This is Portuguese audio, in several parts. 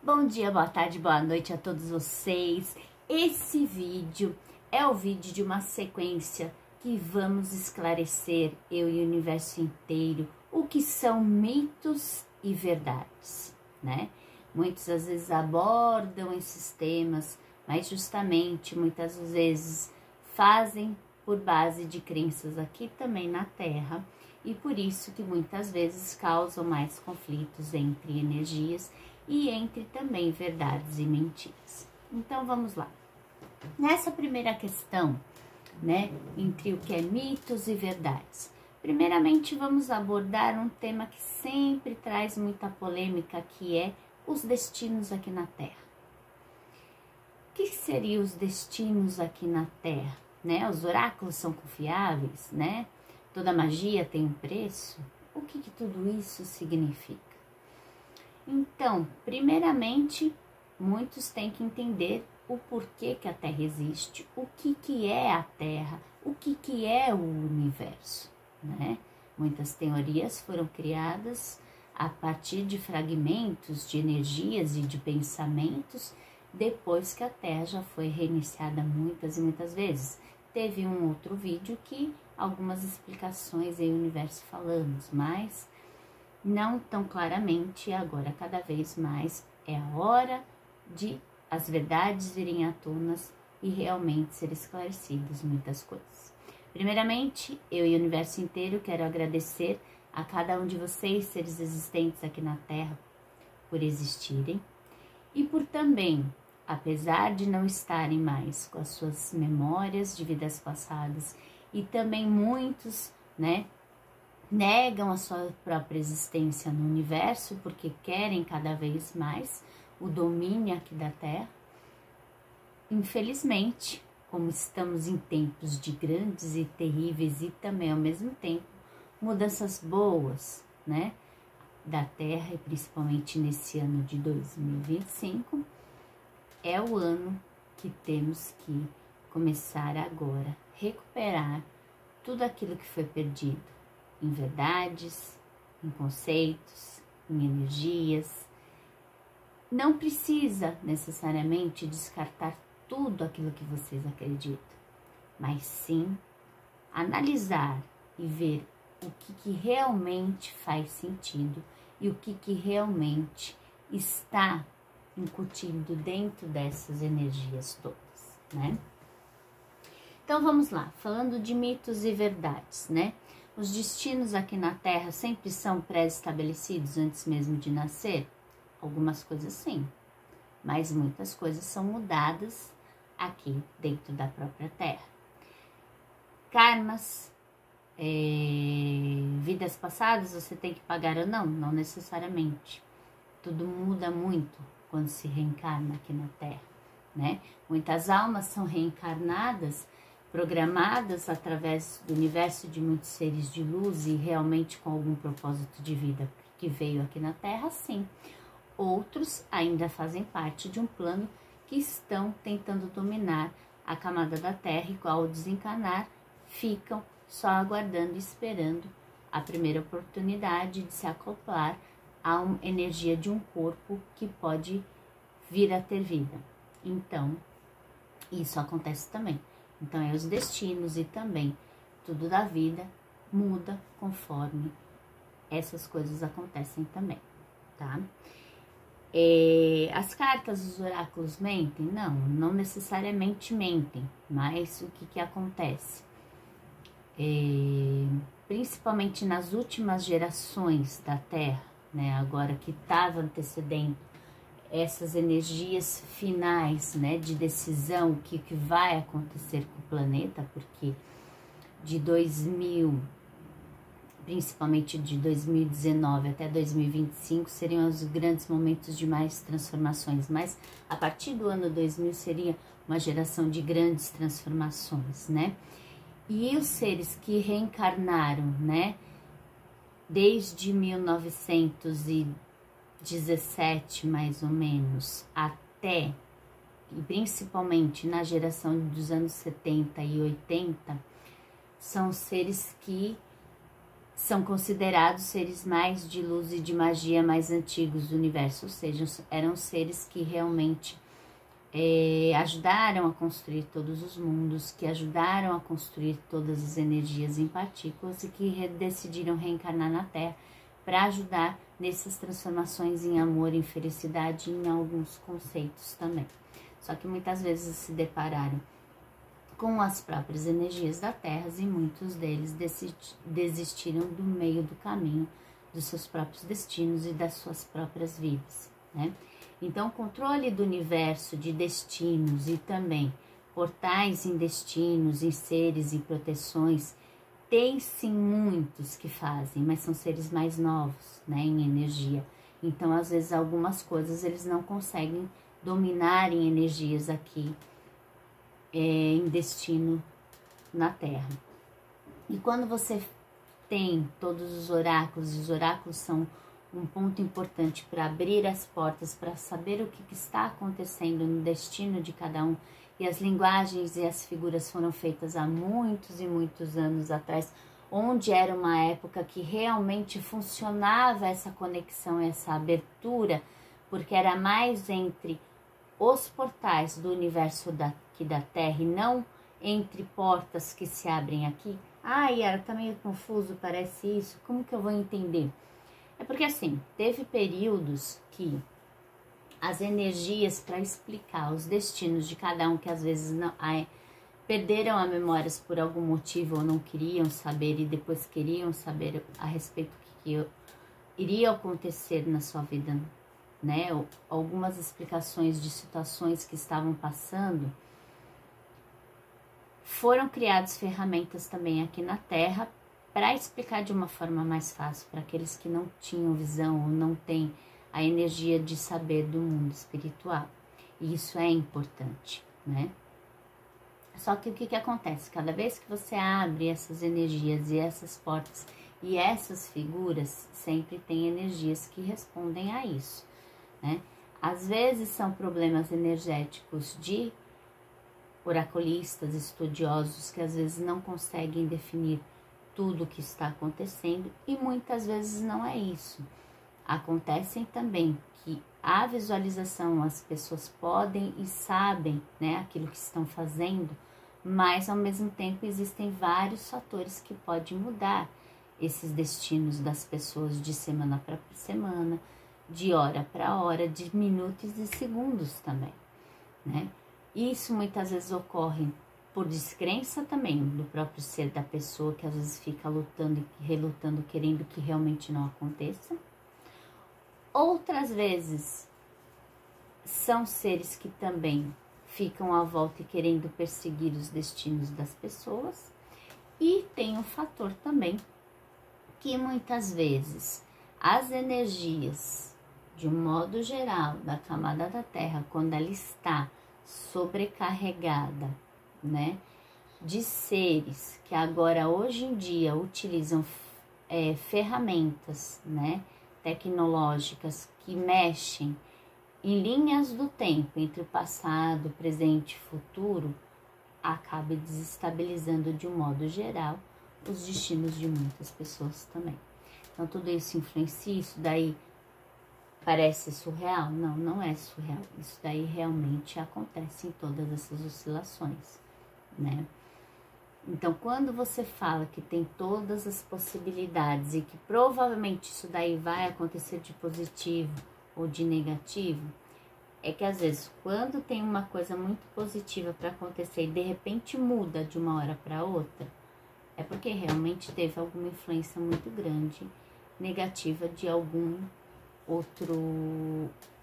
Bom dia, boa tarde, boa noite a todos vocês. Esse vídeo é o vídeo de uma sequência que vamos esclarecer, eu e o universo inteiro, o que são mitos e verdades, né? Muitos às vezes abordam esses temas, mas justamente muitas vezes fazem por base de crenças aqui também na Terra, e por isso que muitas vezes causam mais conflitos entre energias e entre também verdades e mentiras. Então vamos lá. Nessa primeira questão, né, entre o que é mitos e verdades, primeiramente vamos abordar um tema que sempre traz muita polêmica, que é os destinos aqui na Terra. O que seriam os destinos aqui na Terra? Né? Os oráculos são confiáveis, né? Toda magia tem um preço. O que tudo isso significa? Então, primeiramente, muitos têm que entender o porquê que a Terra existe, o que é a Terra, o que é o universo, né? Muitas teorias foram criadas a partir de fragmentos de energias e de pensamentos depois que a Terra já foi reiniciada muitas e muitas vezes. Teve um outro vídeo que algumas explicações em universo falamos, mas não tão claramente. Agora cada vez mais é a hora de as verdades virem à tona e realmente ser esclarecidas muitas coisas. Primeiramente, eu e o universo inteiro quero agradecer a cada um de vocês, seres existentes aqui na Terra, por existirem e por também, apesar de não estarem mais com as suas memórias de vidas passadas, e também muitos, né, negam a sua própria existência no universo porque querem cada vez mais o domínio aqui da Terra. Infelizmente, como estamos em tempos de grandes e terríveis e também ao mesmo tempo mudanças boas, né, da Terra, e principalmente nesse ano de 2025, é o ano que temos que começar agora a recuperar tudo aquilo que foi perdido em verdades, em conceitos, em energias. Não precisa necessariamente descartar tudo aquilo que vocês acreditam, mas sim analisar e ver o que realmente faz sentido e o que realmente está incutindo dentro dessas energias todas, né? Então vamos lá, falando de mitos e verdades, né? Os destinos aqui na Terra sempre são pré-estabelecidos antes mesmo de nascer? Algumas coisas sim, mas muitas coisas são mudadas aqui dentro da própria Terra. Karmas, vidas passadas você tem que pagar ou não? Não necessariamente. Tudo muda muito quando se reencarna aqui na Terra, né? Muitas almas são reencarnadas, programadas através do universo de muitos seres de luz e realmente com algum propósito de vida que veio aqui na Terra, sim. Outros ainda fazem parte de um plano que estão tentando dominar a camada da Terra e ao desencarnar ficam só aguardando e esperando a primeira oportunidade de se acoplar a uma energia de um corpo que pode vir a ter vida. Então, isso acontece também. Então, os destinos e também tudo da vida muda conforme essas coisas acontecem também, tá? As cartas dos oráculos mentem? Não, não necessariamente mentem, mas o que acontece? Principalmente nas últimas gerações da Terra, né, agora que estava antecedendo essas energias finais, né, de decisão, o que vai acontecer com o planeta, porque de 2000, principalmente de 2019 até 2025, seriam os grandes momentos de mais transformações, mas a partir do ano 2000 seria uma geração de grandes transformações, né? E os seres que reencarnaram, né, desde 1917, mais ou menos, até, e principalmente na geração dos anos 70 e 80, são seres que são considerados seres mais de luz e de magia mais antigos do universo, ou seja, eram seres que realmente ajudaram a construir todos os mundos, que ajudaram a construir todas as energias em partículas e que decidiram reencarnar na Terra para ajudar nessas transformações em amor, em felicidade e em alguns conceitos também. Só que muitas vezes se depararam com as próprias energias da Terra e muitos deles desistiram do meio do caminho dos seus próprios destinos e das suas próprias vidas, né? Então, o controle do universo de destinos e também portais em destinos, em seres e proteções, tem sim muitos que fazem, mas são seres mais novos, né, em energia. Então, às vezes, algumas coisas eles não conseguem dominar em energias aqui, em destino na Terra. E quando você tem todos os oráculos são um ponto importante para abrir as portas, para saber o que está acontecendo no destino de cada um. E as linguagens e as figuras foram feitas há muitos e muitos anos atrás, onde era uma época que realmente funcionava essa conexão, essa abertura, porque era mais entre os portais do universo aqui da Terra e não entre portas que se abrem aqui. Yara, tá meio confuso, parece isso, como que eu vou entender? É porque assim, teve períodos que as energias para explicar os destinos de cada um, que às vezes não, perderam a memórias por algum motivo ou não queriam saber e depois queriam saber a respeito do que iria acontecer na sua vida, né? Algumas explicações de situações que estavam passando, foram criadas ferramentas também aqui na Terra para explicar de uma forma mais fácil para aqueles que não tinham visão ou não têm a energia de saber do mundo espiritual. E isso é importante, né? Só que o que acontece? Cada vez que você abre essas energias e essas portas e essas figuras, sempre tem energias que respondem a isso, né? Às vezes são problemas energéticos de oraculistas, estudiosos, que às vezes não conseguem definir tudo o que está acontecendo, e muitas vezes não é isso. Acontecem também que a visualização, as pessoas podem e sabem, né, aquilo que estão fazendo, mas ao mesmo tempo existem vários fatores que podem mudar esses destinos das pessoas de semana para semana, de hora para hora, de minutos e segundos também, né? Isso muitas vezes ocorre por descrença também do próprio ser da pessoa, que às vezes fica lutando e relutando, querendo que realmente não aconteça. Outras vezes são seres que também ficam à volta e querendo perseguir os destinos das pessoas. E tem um fator também que muitas vezes as energias, de um modo geral, da camada da Terra, quando ela está sobrecarregada, né, de seres que agora hoje em dia utilizam ferramentas, né, tecnológicas que mexem em linhas do tempo entre o passado, presente e futuro, acaba desestabilizando de um modo geral os destinos de muitas pessoas também. Então tudo isso influencia, isso daí parece surreal? Não, não é surreal. Isso daí realmente acontece em todas essas oscilações, né? Então, quando você fala que tem todas as possibilidades e que provavelmente isso daí vai acontecer de positivo ou de negativo, é que às vezes quando tem uma coisa muito positiva para acontecer e de repente muda de uma hora para outra, é porque realmente teve alguma influência muito grande negativa de algum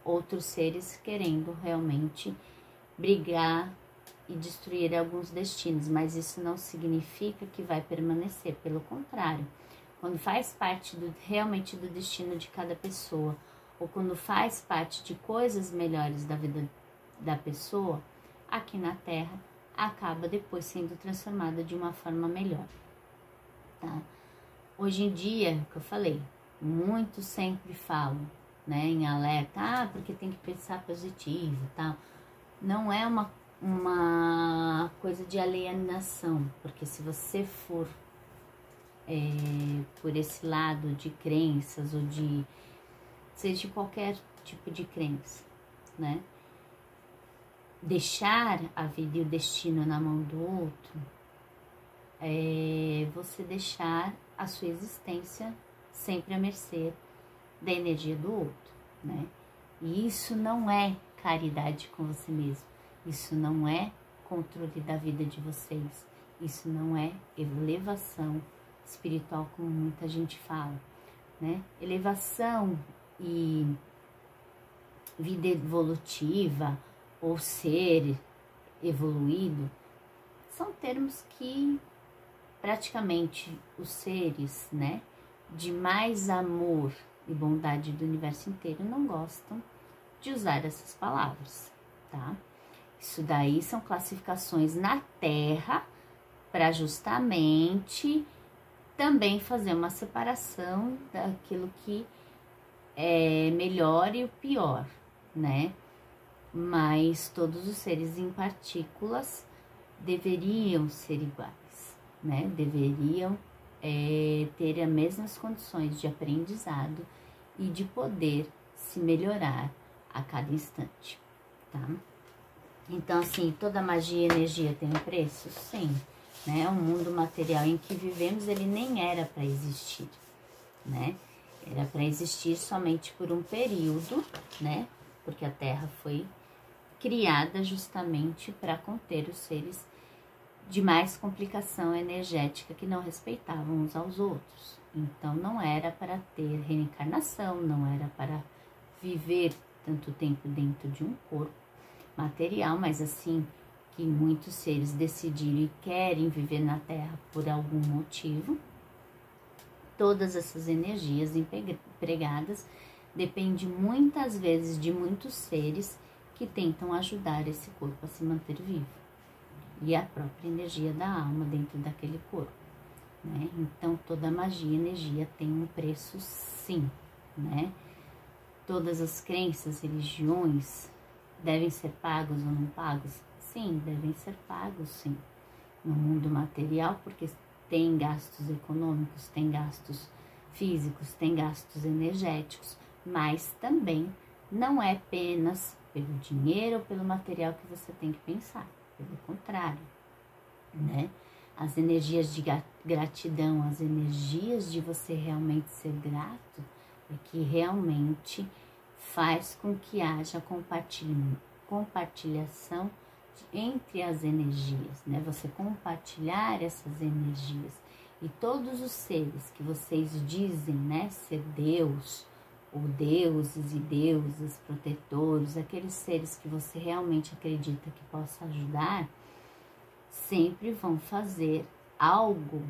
outros seres querendo realmente brigar e destruir alguns destinos, mas isso não significa que vai permanecer, pelo contrário, quando faz parte realmente do destino de cada pessoa, ou quando faz parte de coisas melhores da vida da pessoa, aqui na Terra, acaba depois sendo transformada de uma forma melhor, tá? Hoje em dia, que eu falei, muitos sempre falam, né, em alerta, porque tem que pensar positivo, tal. Não é uma coisa de alienação, porque se você for por esse lado de crenças ou seja de qualquer tipo de crença, né? Deixar a vida e o destino na mão do outro é você deixar a sua existência sempre à mercê da energia do outro, né? E isso não é caridade com você mesmo, isso não é controle da vida de vocês, isso não é elevação espiritual como muita gente fala, né? Elevação e vida evolutiva ou ser evoluído são termos que praticamente os seres, né, de mais amor e bondade do universo inteiro não gostam de usar essas palavras, tá? Isso daí são classificações na Terra para justamente também fazer uma separação daquilo que é melhor e o pior, né? Mas todos os seres em partículas deveriam ser iguais, né? Deveriam ter as mesmas condições de aprendizado e de poder se melhorar a cada instante, tá? Então, assim, toda magia e energia tem um preço? Sim, né? O mundo material em que vivemos, ele nem era para existir, né? Era para existir somente por um período, né? Porque a Terra foi criada justamente para conter os seres de mais complicação energética que não respeitavam uns aos outros. Então, não era para ter reencarnação, não era para viver tanto tempo dentro de um corpo material, mas assim que muitos seres decidiram e querem viver na Terra por algum motivo, todas essas energias empregadas dependem muitas vezes de muitos seres que tentam ajudar esse corpo a se manter vivo e a própria energia da alma dentro daquele corpo, né? Então, toda magia e energia tem um preço, sim, né? Todas as crenças, religiões devem ser pagos ou não pagos? Sim, devem ser pagos, sim, no mundo material, porque tem gastos econômicos, tem gastos físicos, tem gastos energéticos, mas também não é apenas pelo dinheiro ou pelo material que você tem que pensar, pelo contrário, né? As energias de gratidão, as energias de você realmente ser grato, é que realmente faz com que haja compartilhação entre as energias, né? Você compartilhar essas energias e todos os seres que vocês dizem, né, ser Deus, ou deuses e deusas, protetores, aqueles seres que você realmente acredita que possa ajudar, sempre vão fazer algo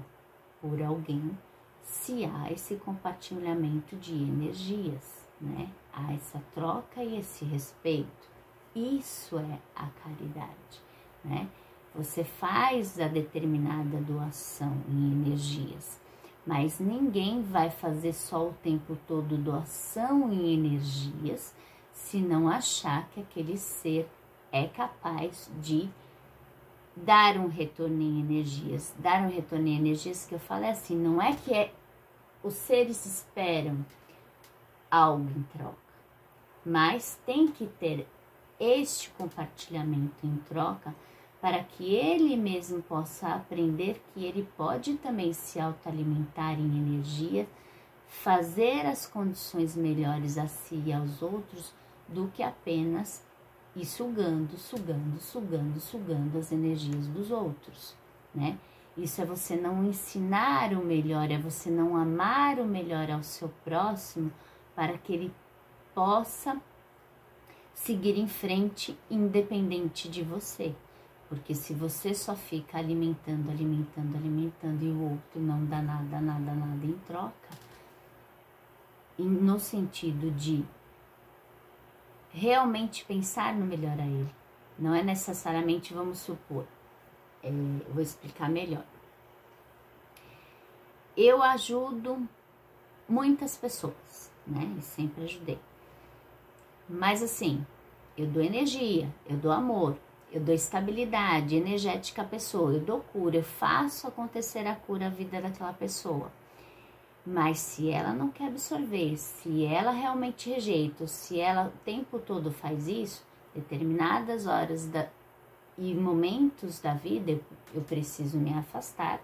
por alguém se há esse compartilhamento de energias, né? Há essa troca e esse respeito. Isso é a caridade, né? Você faz a determinada doação em energias, mas ninguém vai fazer só o tempo todo doação em energias se não achar que aquele ser é capaz de dar um retorno em energias. Dar um retorno em energias que eu falo é assim, não é que os seres esperam algo em troca, mas tem que ter este compartilhamento em troca para que ele mesmo possa aprender que ele pode também se autoalimentar em energia, fazer as condições melhores a si e aos outros do que apenas ir sugando as energias dos outros, né? Isso é você não ensinar o melhor, é você não amar o melhor ao seu próximo para que ele possa seguir em frente independente de você. Porque se você só fica alimentando e o outro não dá nada em troca, no sentido de realmente pensar no melhor a ele, não é necessariamente, vamos supor, eu vou explicar melhor. Eu ajudo muitas pessoas, né? E sempre ajudei. Mas assim, eu dou energia, eu dou amor, eu dou estabilidade energética à pessoa, eu dou cura, eu faço acontecer a cura à vida daquela pessoa. Mas se ela não quer absorver, se ela realmente rejeita, se ela o tempo todo faz isso, determinadas horas e momentos da vida, eu preciso me afastar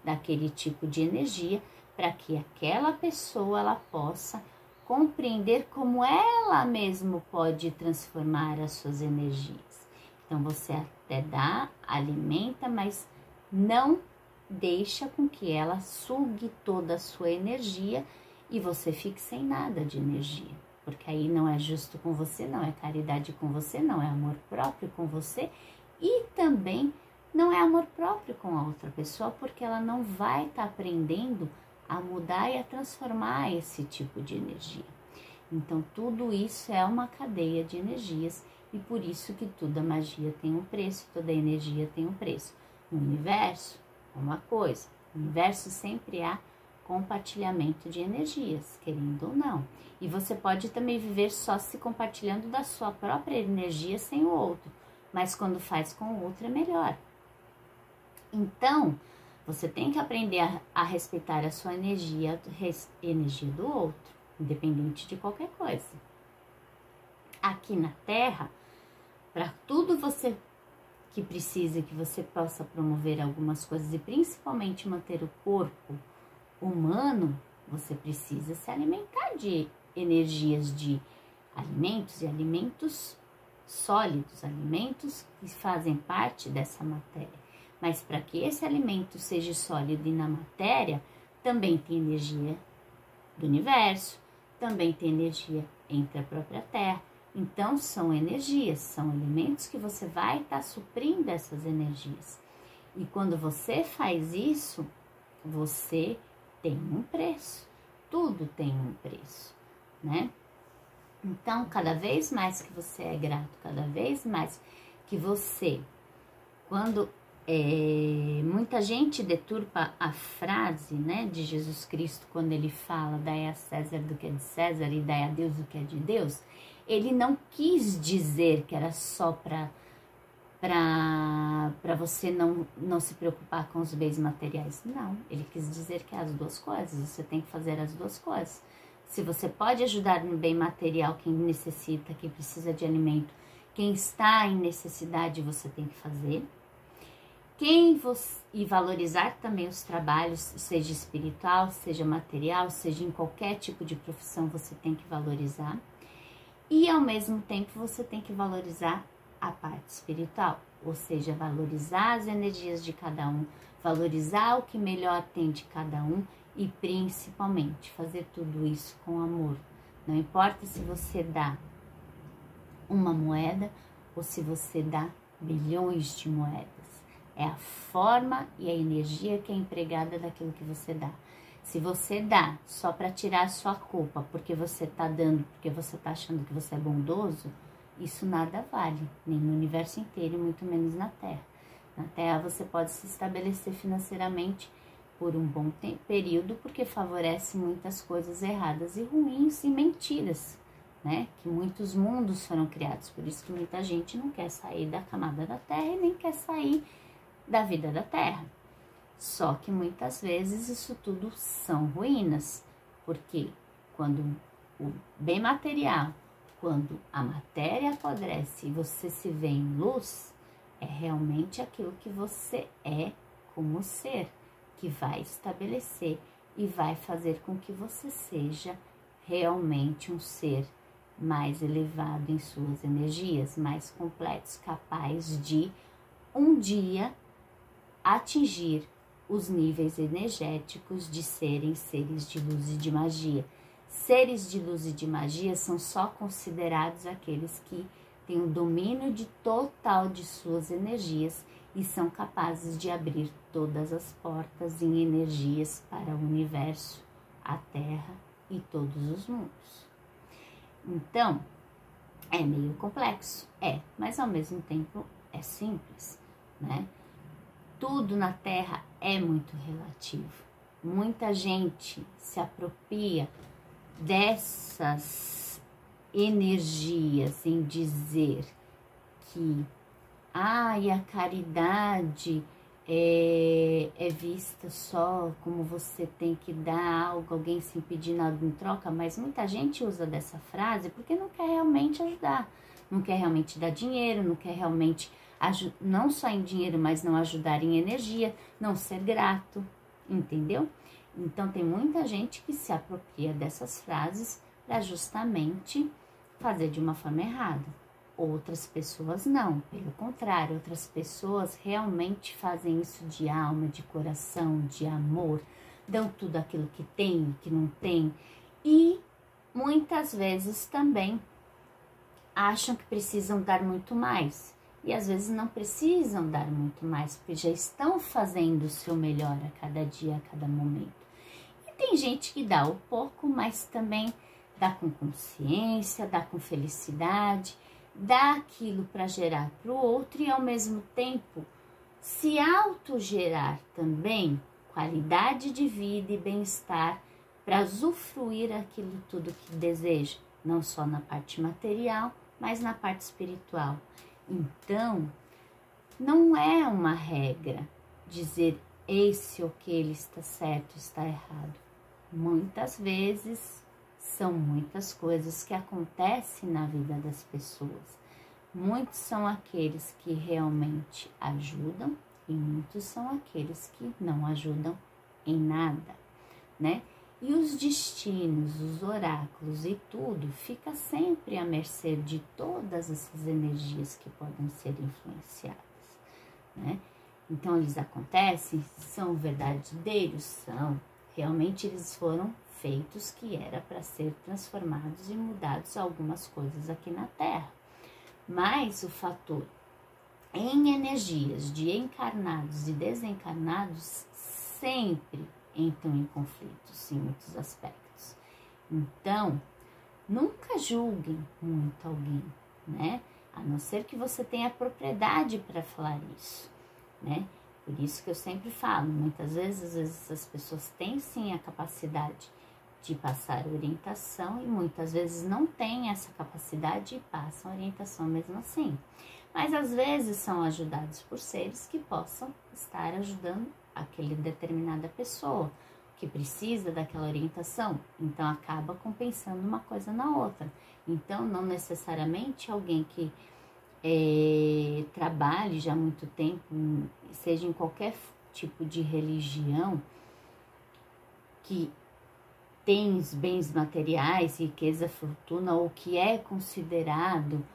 daquele tipo de energia para que aquela pessoa ela possa compreender como ela mesma pode transformar as suas energias. Então você até dá, alimenta, mas não deixa com que ela sugue toda a sua energia e você fique sem nada de energia. Porque aí não é justo com você, não é caridade com você, não é amor próprio com você e também não é amor próprio com a outra pessoa, porque ela não vai estar aprendendo a mudar e a transformar esse tipo de energia. Então tudo isso é uma cadeia de energias e por isso que toda magia tem um preço, toda energia tem um preço. No universo, uma coisa, no universo sempre há compartilhamento de energias, querendo ou não. E você pode também viver só se compartilhando da sua própria energia sem o outro, mas quando faz com o outro é melhor. Então, você tem que aprender a respeitar a sua energia, energia do outro, independente de qualquer coisa. Aqui na Terra, para tudo você que precisa que você possa promover algumas coisas e principalmente manter o corpo humano, você precisa se alimentar de energias de alimentos e alimentos sólidos, alimentos que fazem parte dessa matéria. Mas para que esse alimento seja sólido e na matéria, também tem energia do universo, também tem energia entre a própria Terra. Então, são energias, são elementos que você vai estar suprindo essas energias. E quando você faz isso, você tem um preço. Tudo tem um preço, né? Então, cada vez mais que você é grato, cada vez mais que você, quando muita gente deturpa a frase, né, de Jesus Cristo, quando ele fala, dai a César do que é de César e dai a Deus do que é de Deus, ele não quis dizer que era só para você não se preocupar com os bens materiais. Não, ele quis dizer que é as duas coisas, você tem que fazer as duas coisas. Se você pode ajudar no bem material quem necessita, quem precisa de alimento, quem está em necessidade, você tem que fazer. E valorizar também os trabalhos, seja espiritual, seja material, seja em qualquer tipo de profissão, você tem que valorizar. E ao mesmo tempo você tem que valorizar a parte espiritual, ou seja, valorizar as energias de cada um, valorizar o que melhor tem de cada um e principalmente fazer tudo isso com amor. Não importa se você dá uma moeda ou se você dá bilhões de moedas. É a forma e a energia que é empregada daquilo que você dá. Se você dá só para tirar a sua culpa, porque você está dando, porque você está achando que você é bondoso, isso nada vale, nem no universo inteiro, muito menos na Terra. Na Terra você pode se estabelecer financeiramente por um bom período, porque favorece muitas coisas erradas e ruins e mentiras, né? Que muitos mundos foram criados, por isso que muita gente não quer sair da camada da Terra e nem quer sair da vida da Terra. Só que muitas vezes isso tudo são ruínas, porque quando o bem material, quando a matéria apodrece e você se vê em luz, é realmente aquilo que você é como ser, que vai estabelecer e vai fazer com que você seja realmente um ser mais elevado em suas energias, mais completo, capaz de um dia atingir os níveis energéticos de serem seres de luz e de magia. Seres de luz e de magia são só considerados aqueles que têm o domínio total de suas energias e são capazes de abrir todas as portas em energias para o universo, a Terra e todos os mundos. Então, é meio complexo, mas ao mesmo tempo é simples, né? Tudo na Terra é muito relativo. Muita gente se apropria dessas energias em dizer que e a caridade é vista só como você tem que dar algo, alguém sem pedir nada em troca, mas muita gente usa dessa frase porque não quer realmente ajudar, não quer realmente dar dinheiro, não quer realmente, não só em dinheiro, mas não ajudar em energia, não ser grato, entendeu? Então tem muita gente que se apropria dessas frases para justamente fazer de uma forma errada. Outras pessoas não, pelo contrário, outras pessoas realmente fazem isso de alma, de coração, de amor, dão tudo aquilo que tem, que não tem, e muitas vezes também acham que precisam dar muito mais, e às vezes não precisam dar muito mais, porque já estão fazendo o seu melhor a cada dia, a cada momento. E tem gente que dá o pouco, mas também dá com consciência, dá com felicidade, dá aquilo para gerar para o outro e ao mesmo tempo se autogerar também qualidade de vida e bem-estar para usufruir aquilo tudo que deseja, não só na parte material, mas na parte espiritual. Então, não é uma regra dizer esse ou aquele está certo, está errado. Muitas vezes são muitas coisas que acontecem na vida das pessoas. Muitos são aqueles que realmente ajudam e muitos são aqueles que não ajudam em nada, né? E os destinos, os oráculos e tudo fica sempre à mercê de todas essas energias que podem ser influenciadas, né? Então eles acontecem, são verdadeiros, são. Realmente eles foram feitos que era para ser transformados e mudados algumas coisas aqui na Terra. Mas o fator em energias de encarnados e desencarnados sempre entram em conflitos em muitos aspectos. Então, nunca julguem muito alguém, né? A não ser que você tenha propriedade para falar isso, né? Por isso que eu sempre falo, muitas vezes, às vezes as pessoas têm sim a capacidade de passar orientação e muitas vezes não têm essa capacidade e passam orientação mesmo assim. Mas às vezes são ajudados por seres que possam estar ajudando aquela determinada pessoa que precisa daquela orientação. Então acaba compensando uma coisa na outra. Então não necessariamente alguém que trabalhe já há muito tempo, seja em qualquer tipo de religião, que tem os bens materiais, riqueza, fortuna, ou que é considerado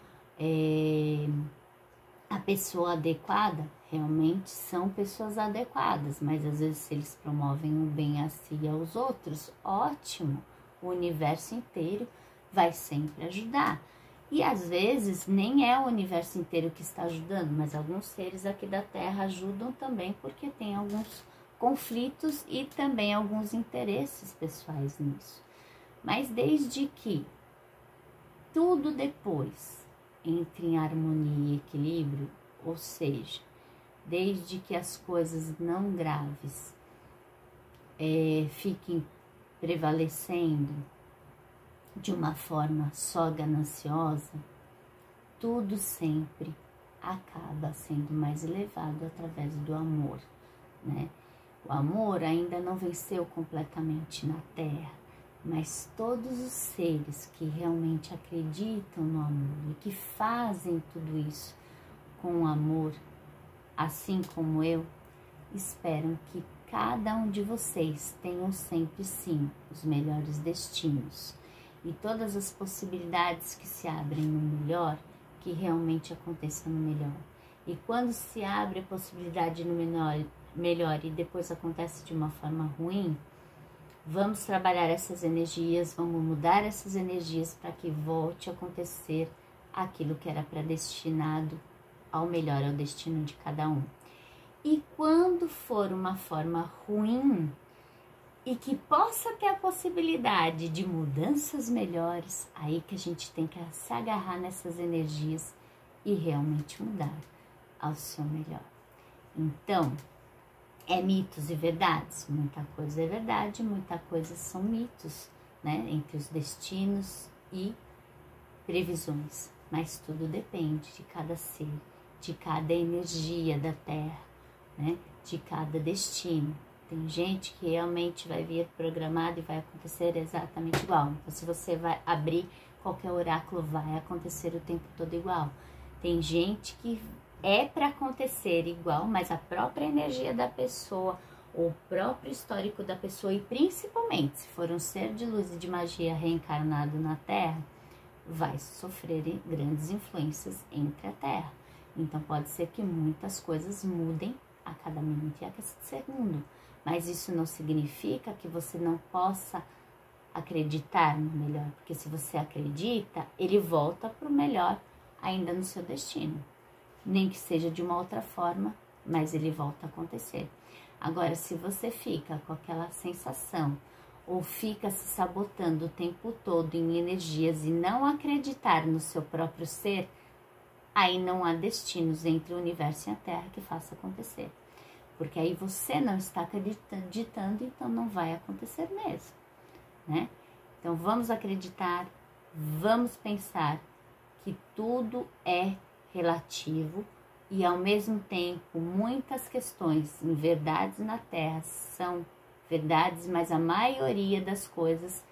a pessoa adequada, realmente são pessoas adequadas, mas às vezes se eles promovem o bem a si e aos outros, ótimo, o universo inteiro vai sempre ajudar. E às vezes nem é o universo inteiro que está ajudando, mas alguns seres aqui da Terra ajudam também porque tem alguns conflitos e também alguns interesses pessoais nisso. Mas desde que tudo depois entre em harmonia e equilíbrio, ou seja, desde que as coisas não graves fiquem prevalecendo de uma forma só gananciosa, tudo sempre acaba sendo mais elevado através do amor, né? O amor ainda não venceu completamente na Terra, mas todos os seres que realmente acreditam no amor e que fazem tudo isso com amor, assim como eu, esperam que cada um de vocês tenham sempre sim os melhores destinos e todas as possibilidades que se abrem no melhor, que realmente aconteça no melhor. E quando se abre a possibilidade no melhor e depois acontece de uma forma ruim, vamos trabalhar essas energias, vamos mudar essas energias para que volte a acontecer aquilo que era predestinado ao melhor, ao destino de cada um. E quando for uma forma ruim e que possa ter a possibilidade de mudanças melhores, aí que a gente tem que se agarrar nessas energias e realmente mudar ao seu melhor. Então, mitos e verdades? Muita coisa é verdade, muita coisa são mitos, né? Entre os destinos e previsões. Mas tudo depende de cada ser de cada energia da Terra, né? De cada destino. Tem gente que realmente vai vir programado e vai acontecer exatamente igual. Então, se você vai abrir qualquer oráculo, vai acontecer o tempo todo igual. Tem gente que é para acontecer igual, mas a própria energia da pessoa, o próprio histórico da pessoa, e principalmente se for um ser de luz e de magia reencarnado na Terra, vai sofrer grandes influências entre a Terra. Então pode ser que muitas coisas mudem a cada minuto e a cada segundo, mas isso não significa que você não possa acreditar no melhor, porque se você acredita, ele volta para o melhor ainda no seu destino, nem que seja de uma outra forma, mas ele volta a acontecer. Agora, se você fica com aquela sensação ou fica se sabotando o tempo todo em energias e não acreditar no seu próprio ser, aí não há destinos entre o universo e a Terra que faça acontecer. Porque aí você não está acreditando, então não vai acontecer mesmo, né? Então vamos acreditar, vamos pensar que tudo é relativo e ao mesmo tempo muitas questões em verdades na Terra são verdades, mas a maioria das coisas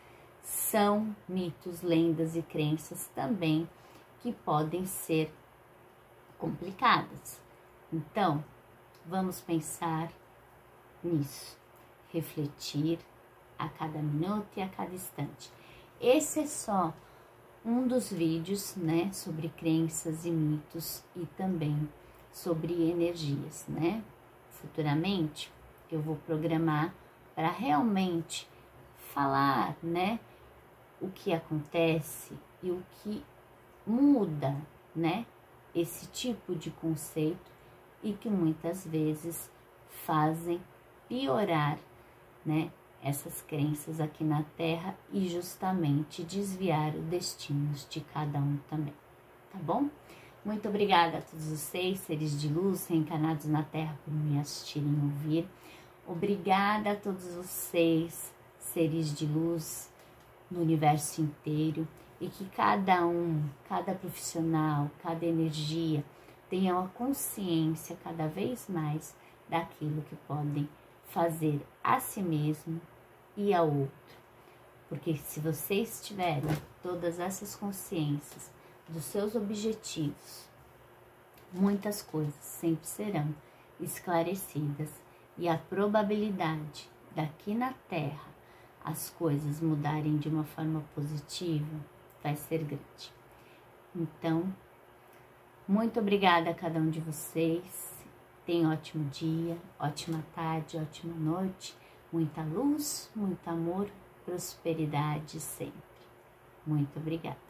são mitos, lendas e crenças também que podem ser complicadas. Então, vamos pensar nisso, refletir a cada minuto e a cada instante. Esse é só um dos vídeos, né, sobre crenças e mitos e também sobre energias, né? Futuramente eu vou programar para realmente falar, né, o que acontece e o que muda, né, esse tipo de conceito e que muitas vezes fazem piorar, né, essas crenças aqui na Terra e justamente desviar os destinos de cada um também, tá bom? Muito obrigada a todos vocês, seres de luz reencarnados na Terra, por me assistirem e ouvir. Obrigada a todos vocês, seres de luz no universo inteiro, e que cada um, cada profissional, cada energia tenha uma consciência cada vez mais daquilo que podem fazer a si mesmo e ao outro. Porque se vocês tiverem todas essas consciências dos seus objetivos, muitas coisas sempre serão esclarecidas e a probabilidade daqui na Terra as coisas mudarem de uma forma positiva vai ser grande. Então, muito obrigada a cada um de vocês. Tenham um ótimo dia, ótima tarde, ótima noite. Muita luz, muito amor, prosperidade sempre. Muito obrigada.